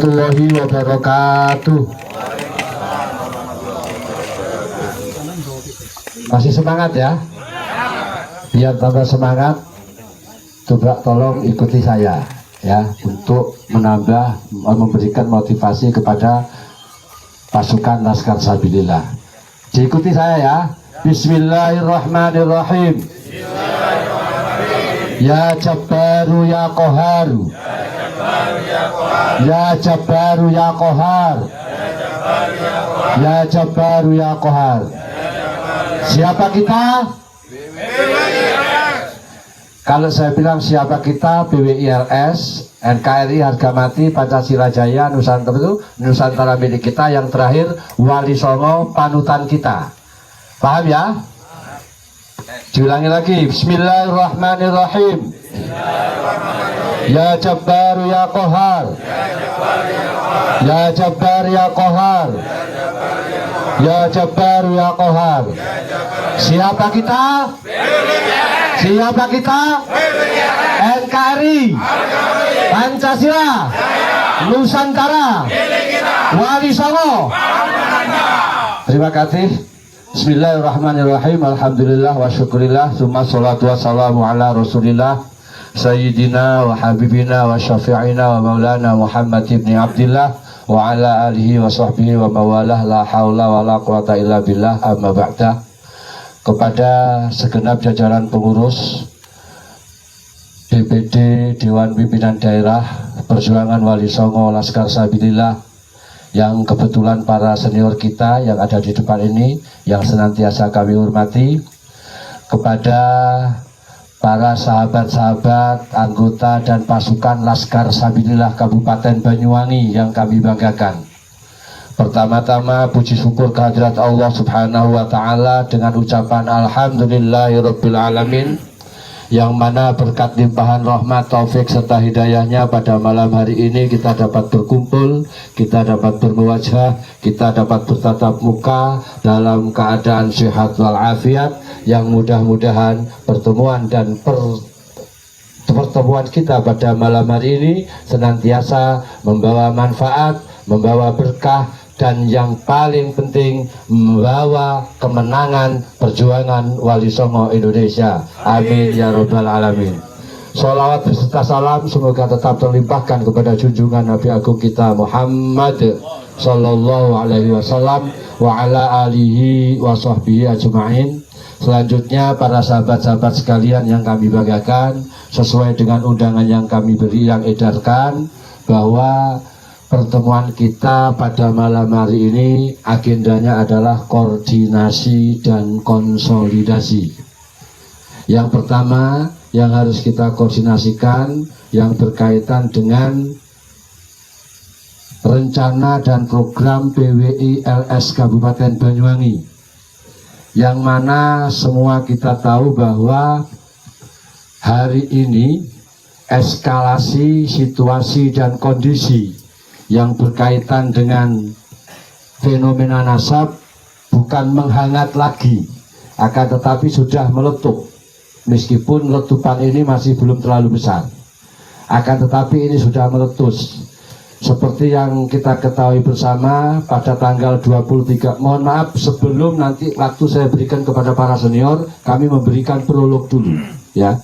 warahmatullahi wabarakatuh. Masih semangat ya? Biar tambah semangat, coba tolong ikuti saya ya, untuk menambah, memberikan motivasi kepada pasukan Laskar Sabilillah. Diikuti saya ya. Bismillahirrahmanirrahim. Ya Jabbaru ya Qaharu, ya Jabbaru ya Qahar, ya Jabbaru ya Qahar. Siapa kita? Kalau saya bilang siapa kita, BWILS, NKRI, harga mati, Pancasila Jaya, Nusantara itu Nusantara milik kita. Yang terakhir Wali Songo, panutan kita. Paham ya? Diulangi lagi. Bismillahirrahmanirrahim. Ya Jabbar ya Qahar, ya Jabbar ya Qahar, ya Jabbar ya Qahar. Siapa kita? Siapa kita? NKRI, Pancasila, Nusantara, Wali Songo. Terima kasih. Bismillahirrahmanirrahim. Alhamdulillah wa syukurillah. Summa salatu wassalamu ala rasulillah Sayyidina wa habibina wa syafi'ina wa maulana Muhammad ibn Abdillah wa ala alihi wa sahbihi wa mawalah. La hawla wa la quwata illa billah. Amma ba'da. Kepada segenap jajaran pengurus DPD Dewan Pimpinan Daerah Perjuangan Wali Songo Laskar Sabilillah, yang kebetulan para senior kita yang ada di depan ini yang senantiasa kami hormati, kepada para sahabat-sahabat, anggota dan pasukan Laskar Sabilillah Kabupaten Banyuwangi yang kami banggakan. Pertama-tama puji syukur kehadirat Allah Subhanahu wa Ta'ala dengan ucapan Alhamdulillahirabbil alamin, yang mana berkat limpahan rahmat, taufik serta hidayahnya pada malam hari ini kita dapat berkumpul, kita dapat bermuwajah, kita dapat bertatap muka dalam keadaan sehat walafiat, yang mudah-mudahan pertemuan dan pertemuan kita pada malam hari ini senantiasa membawa manfaat, membawa berkah, dan yang paling penting membawa kemenangan perjuangan Wali Songo Indonesia. Amin ya rabbal alamin. Sholawat beserta salam semoga tetap terlimpahkan kepada junjungan Nabi Agung kita Muhammad sallallahu alaihi wasallam wa ala alihi wa sahbihi ajma'in. Selanjutnya para sahabat-sahabat sekalian yang kami banggakan, sesuai dengan undangan yang kami beri, yang edarkan, bahwa pertemuan kita pada malam hari ini agendanya adalah koordinasi dan konsolidasi. Yang pertama yang harus kita koordinasikan yang berkaitan dengan rencana dan program BWILS Kabupaten Banyuwangi, yang mana semua kita tahu bahwa hari ini eskalasi situasi dan kondisi yang berkaitan dengan fenomena nasab bukan menghangat lagi, akan tetapi sudah meletup. Meskipun letupan ini masih belum terlalu besar, akan tetapi ini sudah meletus. Seperti yang kita ketahui bersama, pada tanggal 23, mohon maaf sebelum nanti waktu saya berikan kepada para senior, kami memberikan prolog dulu ya.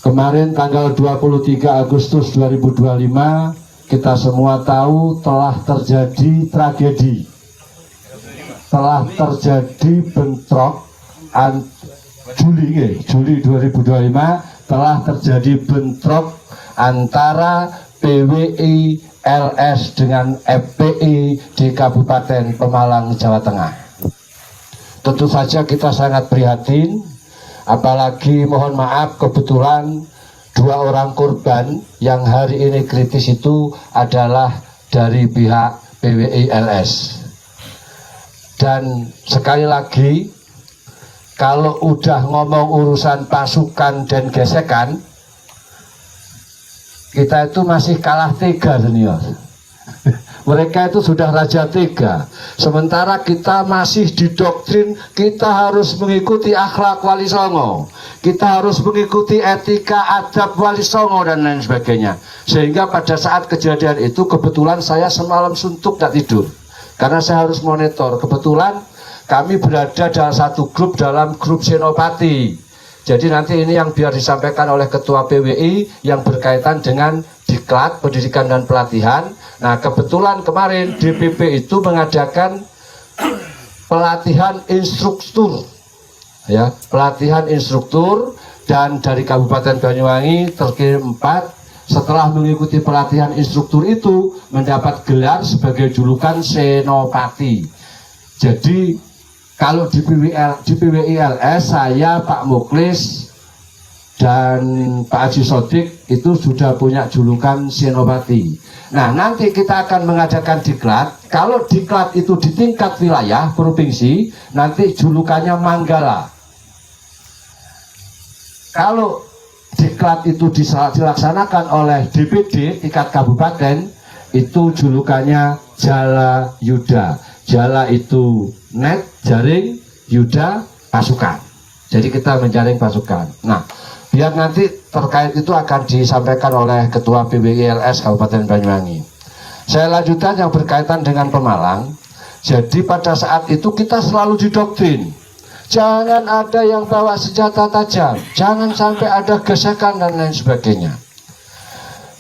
Kemarin tanggal 23 Agustus 2025 kita semua tahu telah terjadi tragedi, telah terjadi bentrok Juli 2025 telah terjadi bentrok antara BWILS dengan FPI di Kabupaten Pemalang, Jawa Tengah. Tentu saja kita sangat prihatin, apalagi mohon maaf kebetulan 2 orang korban yang hari ini kritis itu adalah dari pihak BWILS. Dan sekali lagi, kalau udah ngomong urusan pasukan dan gesekan, kita itu masih kalah tega senior. Mereka itu sudah raja tega. Sementara kita masih didoktrin kita harus mengikuti akhlak Wali Songo, kita harus mengikuti etika adab Wali Songo dan lain sebagainya. Sehingga pada saat kejadian itu kebetulan saya semalam suntuk tak tidur karena saya harus monitor. Kebetulan kami berada dalam grup Senopati. Jadi nanti ini yang biar disampaikan oleh Ketua PWI yang berkaitan dengan Diklat Pendidikan dan Pelatihan. Nah kebetulan kemarin DPP itu mengadakan pelatihan instruktur, ya, pelatihan instruktur, dan dari Kabupaten Banyuwangi terkirim 4 setelah mengikuti pelatihan instruktur itu mendapat gelar sebagai julukan Senopati. Jadi kalau di PWILS saya, Pak Muklis, dan Pak Haji Sodik itu sudah punya julukan Senopati. Nah nanti kita akan mengadakan diklat. Kalau diklat itu di tingkat wilayah provinsi, nanti julukannya Manggala. Kalau diklat itu dilaksanakan oleh DPD tingkat kabupaten, itu julukannya Jala Yuda. Jala itu net, jaring, Yuda pasukan. Jadi kita menjaring pasukan. Nah, biar nanti terkait itu akan disampaikan oleh Ketua PWILS Kabupaten Banyuwangi. Saya lanjutkan yang berkaitan dengan Pemalang. Jadi pada saat itu kita selalu didoktrin, jangan ada yang bawa senjata tajam, jangan sampai ada gesekan dan lain sebagainya.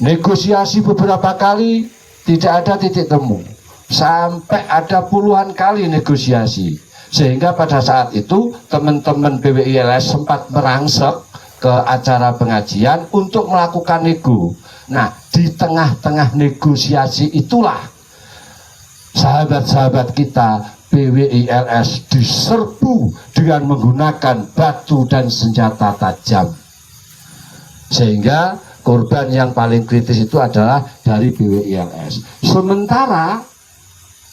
Negosiasi beberapa kali tidak ada titik temu, sampai ada puluhan kali negosiasi, sehingga pada saat itu teman-teman PWILS sempat merangsek ke acara pengajian untuk melakukan nego. Nah di tengah-tengah negosiasi itulah sahabat-sahabat kita PWILS diserbu dengan menggunakan batu dan senjata tajam, sehingga korban yang paling kritis itu adalah dari PWILS. Sementara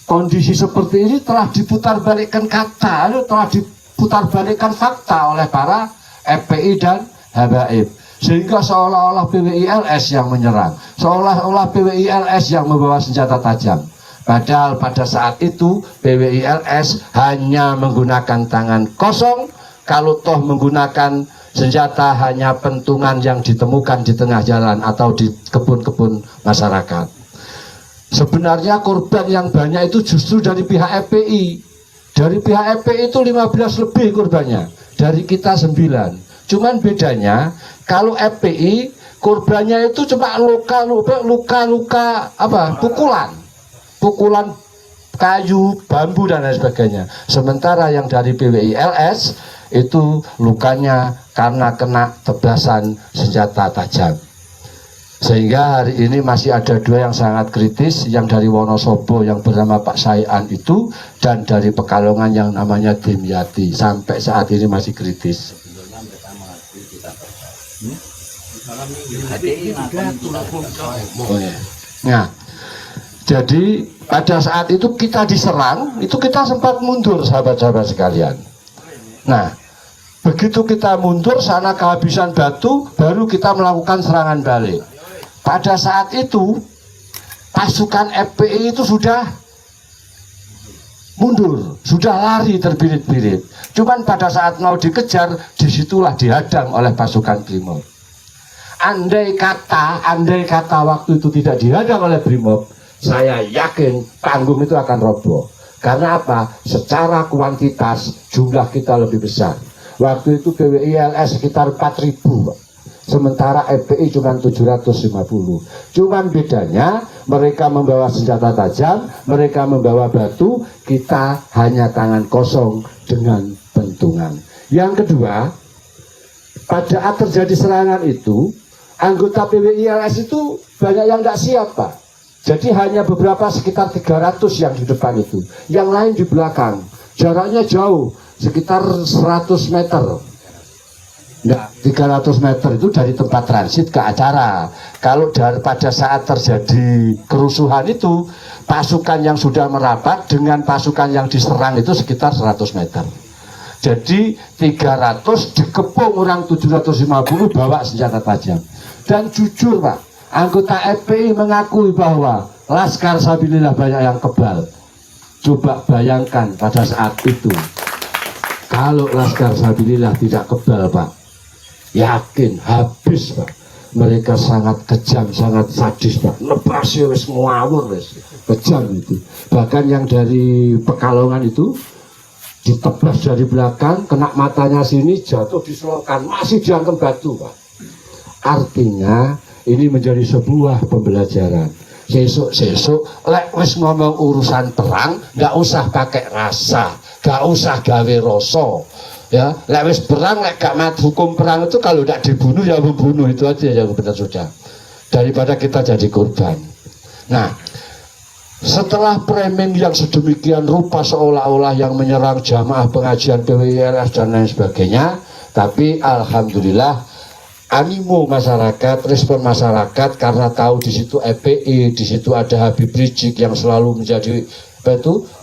kondisi seperti ini telah diputarbalikkan telah diputarbalikkan fakta oleh para FPI dan Habaib, sehingga seolah-olah PWILS yang menyerang, seolah-olah PWILS yang membawa senjata tajam. Padahal pada saat itu PWILS hanya menggunakan tangan kosong. Kalau toh menggunakan senjata hanya pentungan yang ditemukan di tengah jalan atau di kebun-kebun masyarakat. Sebenarnya korban yang banyak itu justru dari pihak FPI. Dari pihak FPI itu 15 lebih korbannya, dari kita 9. Cuman bedanya kalau FPI korbannya itu cuma luka-luka apa? Pukulan kayu, bambu dan lain sebagainya. Sementara yang dari PWILS itu lukanya karena kena tebasan senjata tajam. Sehingga hari ini masih ada 2 yang sangat kritis, yang dari Wonosobo yang bernama Pak Saian itu, dan dari Pekalongan yang namanya Dimyati, sampai saat ini masih kritis. Nah, jadi pada saat itu kita diserang, itu kita sempat mundur sahabat-sahabat sekalian. Nah, begitu kita mundur sana kehabisan batu, baru kita melakukan serangan balik. Pada saat itu pasukan FPI itu sudah mundur, sudah lari terbirit-birit. Cuman pada saat mau dikejar, disitulah dihadang oleh pasukan Brimob. Andai kata waktu itu tidak dihadang oleh Brimob, saya yakin panggung itu akan roboh. Karena apa? Secara kuantitas jumlah kita lebih besar. Waktu itu PWILS sekitar 4.000, sementara FPI cuma 750. Cuman bedanya mereka membawa senjata tajam, mereka membawa batu, kita hanya tangan kosong dengan pentungan. Yang kedua, pada saat terjadi serangan itu, anggota PWILS itu banyak yang nggak siap, Pak. Jadi hanya beberapa sekitar 300 yang di depan itu, yang lain di belakang. Jaraknya jauh, sekitar 100 meter. Nah, 300 meter itu dari tempat transit ke acara. Kalau pada saat terjadi kerusuhan itu, pasukan yang sudah merapat dengan pasukan yang diserang itu sekitar 100 meter. Jadi 300 dikepung orang 750 bawa senjata tajam. Dan jujur Pak, anggota FPI mengakui bahwa Laskar Sabilillah banyak yang kebal. Coba bayangkan pada saat itu, kalau Laskar Sabilillah tidak kebal, Pak, yakin habis, Pak. Mereka sangat kejam, sangat sadis, Pak. Nebasnya wis ngawur, wis kejam itu. Bahkan yang dari Pekalongan itu ditebas dari belakang, kena matanya sini, jatuh di selokan, masih diangkat batu, Pak. Artinya ini menjadi sebuah pembelajaran. Sesuk lek wis ngomong urusan perang, nggak usah pakai rasa, nggak usah gawe rasa. Ya, lek wis perang, lek gak mat hukum perang itu kalau tidak dibunuh ya membunuh, itu aja yang benar sudah. Daripada kita jadi korban. Nah, setelah framing yang sedemikian rupa seolah-olah yang menyerang jamaah pengajian PWIRS dan lain sebagainya, tapi alhamdulillah animo masyarakat, respon masyarakat karena tahu di situ FPI, di situ ada Habib Rizik yang selalu menjadi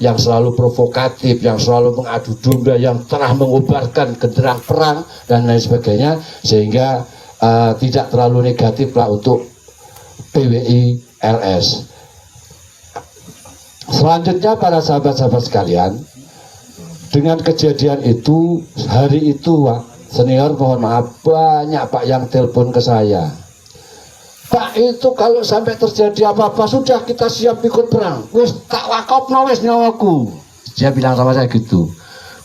yang selalu provokatif, yang selalu mengadu domba, yang telah mengobarkan genderang perang dan lain sebagainya, sehingga tidak terlalu negatif lah untuk PWIRS. Selanjutnya para sahabat-sahabat sekalian, dengan kejadian itu, hari itu Pak senior, mohon maaf, banyak Pak yang telepon ke saya. Pak, itu kalau sampai terjadi apa-apa sudah kita siap ikut perang. Wis tak wakopno wis nyawaku. Dia bilang sama saya gitu.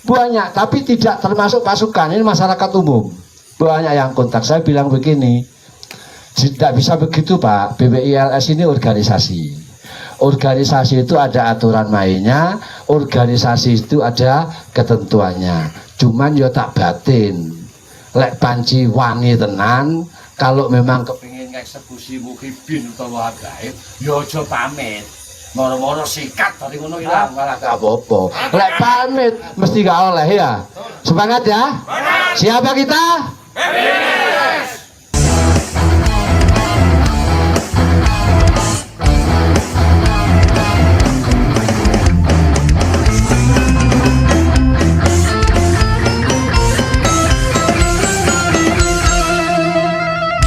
Banyak, tapi tidak termasuk pasukan, ini masyarakat umum. Banyak yang kontak saya bilang begini. Tidak bisa begitu Pak, PWIRS ini organisasi. Organisasi itu ada aturan mainnya, organisasi itu ada ketentuannya. Cuman ya tak batin. Lek panci wani tenan, kalau memang kepingin eksekusi muhibin utawa gaib, ya aja pamit. Moro-moro sikat dari ngono ilang malah gak apa-apa. Lek pamit mesti gak oleh ya. Semangat ya. Siapa kita?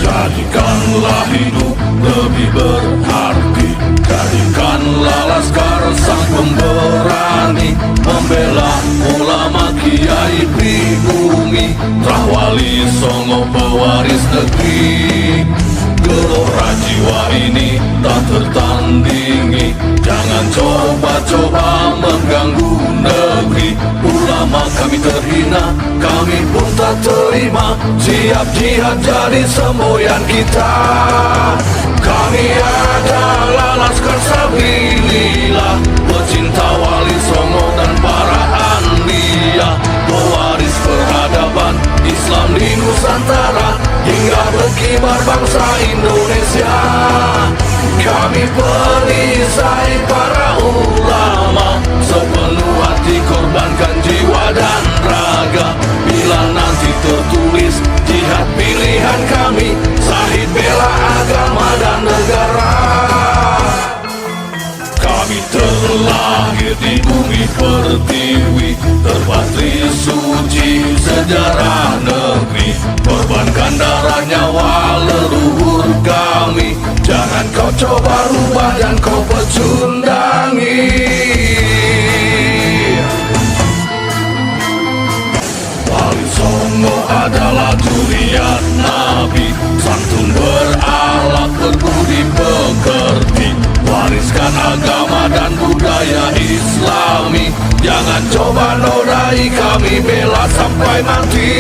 Jadikanlah hidup lebih berarti, jadikanlah laskar sang pemberani, membela ulama kiai pribumi, Rahwali Songo pewaris negeri. Gelora jiwa ini tak tertandingi, jangan coba-coba mengganggu negeri. Ulama kami terhina, kami pun tak terima, siap jihad jadi semboyan kita. Kami adalah Laskar Sabilillah, pecinta Wali Songo dan para anbiya, pewaris peradaban Islam di Nusantara, hingga berkibar bangsa Indonesia. Kami perisai para ulama, sepenuh hati korbankan jiwa dan raga. Bila nanti tertulis jihad pilihan kami, Syahid bela agama dan negara. Kami terlahir di bumi pertiwi, terpatri suci sejarah negeri, korbankan darah nyawa leluhur kami. Jangan kau coba rubah dan kau pecundangi. Wali Songo adalah durian Nabi, santun berakhlak berbudi pekerti, wariskan agama dan budaya Islami. Jangan coba nodai kami, bela sampai mati.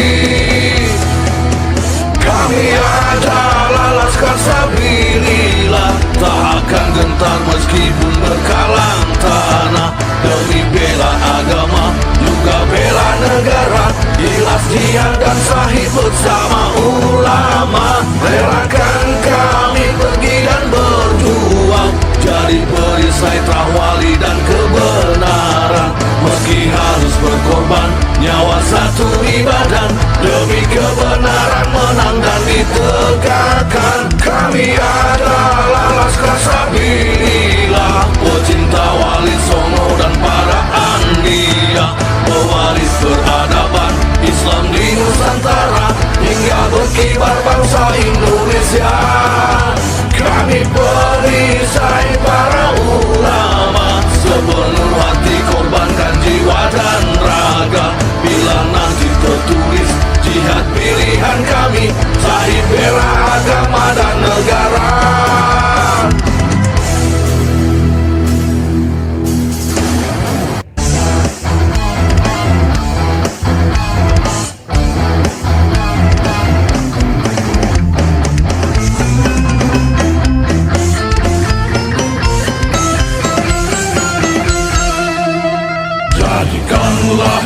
Kami adalah Laskar Sabilillah, tak akan gentar meskipun berkalang tanah, demi bela agama juga bela negara. Ikhlas jihad dan Syahid bersama ulama, relakan kami pergi dan berjuang, jadi perisai Rahwali dan kebenaran. Meski harus berkorban nyawa satu ibadah, demi kebenaran menang dan ditegakkan. Kami adalah Laskar Sabilillah, pecinta Wali Songo dan para anbiya, pewaris peradaban Islam di Nusantara, hingga berkibar bangsa Indonesia.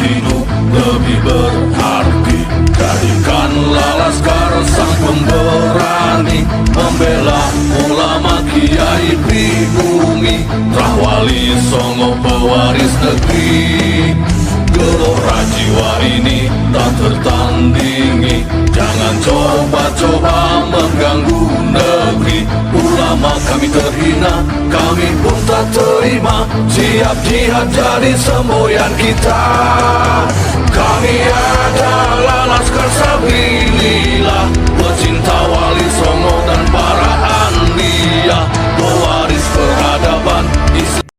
hidup lebih berarti. Jadikanlah Laskar sang pemberani, membela ulama kiai pribumi, Rahwali Songo pewaris negeri. Gelora jiwa ini tak tertandingi, jangan coba-coba mengganggu negeri. Ulama kami terhina, kami pun tak terima, siap jihad jadi semboyan kita. Kami adalah Laskar Sabilillah,